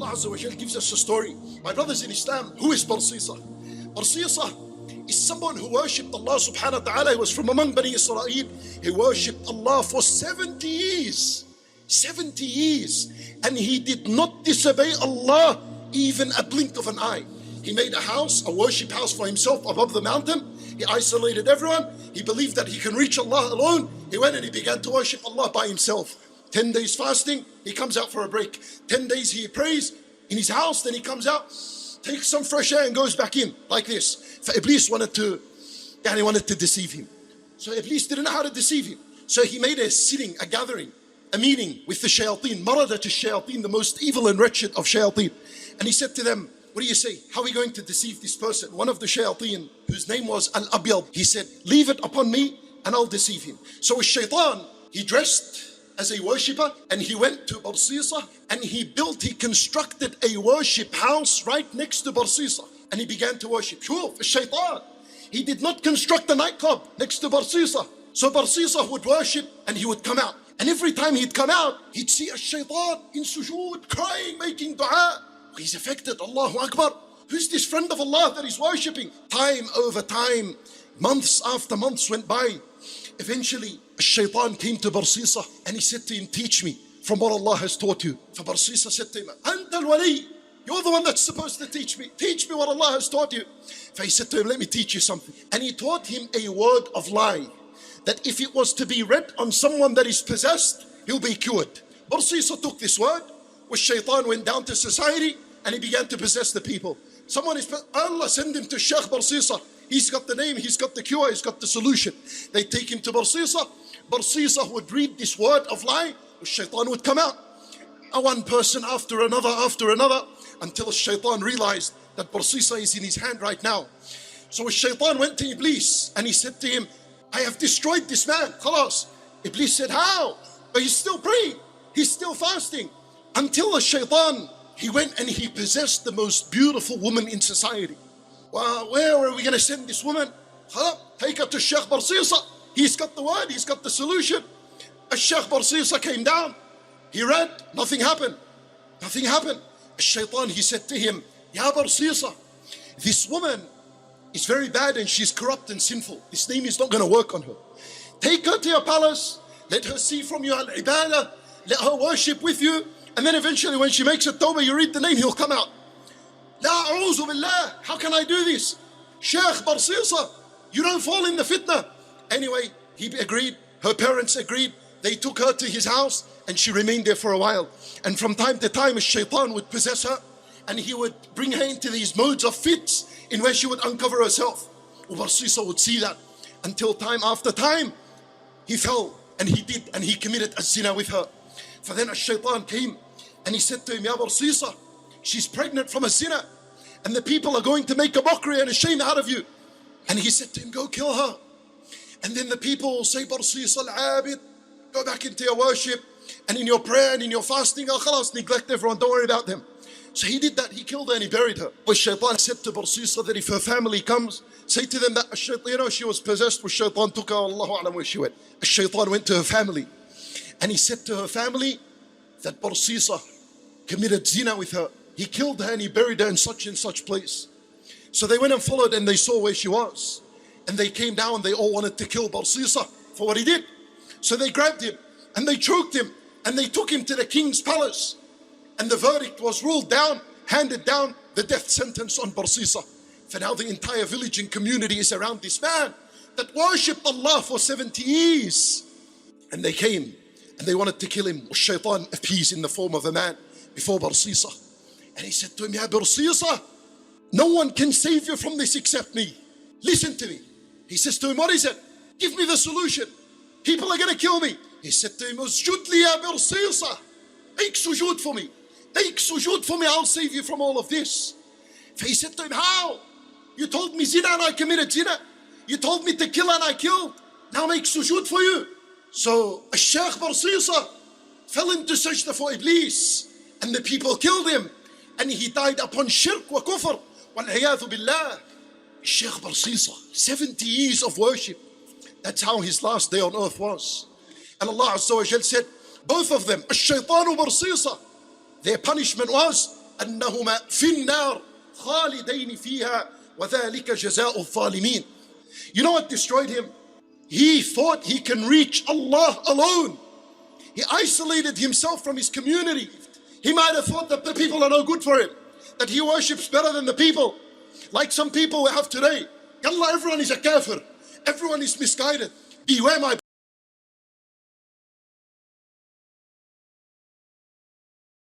Allah Azza wa Jal gives us a story. My brothers in Islam, who is Barsisa? Barsisa is someone who worshipped Allah subhanahu wa ta'ala. He was from among Bani Israel. He worshipped Allah for 70 years. 70 years. And he did not disobey Allah even a blink of an eye. He made a house, a worship house for himself above the mountain. He isolated everyone. He believed that he can reach Allah alone. He went and he began to worship Allah by himself. 10 days fasting, he comes out for a break. 10 days he prays in his house, then he comes out, takes some fresh air and goes back in like this. For Iblis wanted to deceive him. So Iblis didn't know how to deceive him. So he made a sitting, a gathering, a meeting with the shayateen, maradat shayateen, the most evil and wretched of shayateen. And he said to them, what do you say? How are we going to deceive this person? One of the shayateen, whose name was Al-Abyad, he said, leave it upon me and I'll deceive him. So a shaitan, he dressed as a worshipper and he went to Barsisa and he constructed a worship house right next to Barsisa and he began to worship. Shuf, a shaitan. He did not construct a nightclub next to Barsisa. So Barsisa would worship and he would come out. And every time he'd come out, he'd see a shaitan in sujood, crying, making dua. He's affected. Allahu Akbar. Who's this friend of Allah that he's worshipping? Time over time, months after months went by. Eventually, a shaitan came to Barsisa and he said to him, teach me from what Allah has taught you. So Barsisa said to him, Anta al-wali. You're the one that's supposed to teach me. Teach me what Allah has taught you. So he said to him, let me teach you something. And he taught him a word of lie, that if it was to be read on someone that is possessed, he'll be cured. Barsisa took this word, where shaitan went down to society and he began to possess the people. Someone is, Allah send him to Shaykh Barsisa. He's got the name, he's got the cure, he's got the solution. They take him to Barsisa. Barsisa would read this word of lie, the shaitan would come out. One person after another, until shaitan realized that Barsisa is in his hand right now. So shaitan went to Iblis and he said to him, I have destroyed this man, khalas. Iblis said, how? But he's still praying, he's still fasting. Until the shaitan, he went and he possessed the most beautiful woman in society. Well, where are we going to send this woman? Take her to Shaykh Barsisa. He's got the word, he's got the solution. Shaykh Barsisa came down. He read, nothing happened. Nothing happened. Shaitan, he said to him, Ya Barsisa, this woman is very bad and she's corrupt and sinful. This name is not going to work on her. Take her to your palace. Let her see from you al-ibadah. Let her worship with you. And then eventually when she makes a tawbah, you read the name, he'll come out. La a'udhu billah. How can I do this? Shaykh Barsisa, you don't fall in the fitna. Anyway, he agreed. Her parents agreed. They took her to his house and she remained there for a while. And from time to time, a shaitan would possess her and he would bring her into these modes of fits in where she would uncover herself. Barsisa would see that until time after time, he fell and he committed a zina with her. For then a shaitan came and he said to him, Ya Barsisa, she's pregnant from a zina and the people are going to make a mockery and a shame out of you. And he said to him, go kill her. And then the people will say, Barsisa al-abid, go back into your worship and in your prayer and in your fasting, khalas, neglect everyone, don't worry about them. So he did that, he killed her and he buried her. But shaitan said to Barsisa that if her family comes, say to them that she was possessed with shaitan, took her, Allahu A'lam where she went. Shaitan went to her family and he said to her family that Barsisa committed zina with her. He killed her and he buried her in such and such place. So they went and followed and they saw where she was. And they came down and they all wanted to kill Barsisa for what he did. So they grabbed him and they choked him and they took him to the king's palace. And the verdict was ruled down, handed down, the death sentence on Barsisa. For now the entire village and community is around this man that worshipped Allah for 70 years. And they came and they wanted to kill him. Shaitan appeased in the form of a man before Barsisa. And he said to him, Ya Barsisa, no one can save you from this except me. Listen to me. He says to him, what is it? Give me the solution. People are going to kill me. He said to him, Usjud li ya Barsisa. Make sujood for me. Make sujood for me, I'll save you from all of this. So he said to him, how? You told me zina and I committed zina. You told me to kill and I killed. Now make sujood for you. So Shaykh Barsisa fell into sajda for Iblis and the people killed him and he died upon shirk wa kufr. Wal-'iyadhu billah. Shaykh Barsisa, 70 years of worship. That's how his last day on earth was. And Allah Azza wa Jal said, both of them, Ash-Shaytan wa Barsisa, their punishment was أنهما في النار خالدين فيها وذلك جزاء الظالمين. You know what destroyed him? He thought he can reach Allah alone. He isolated himself from his community. He might have thought that the people are no good for him, that he worships better than the people. Like some people we have today. Allah, everyone is a kafir. Everyone is misguided. Beware, my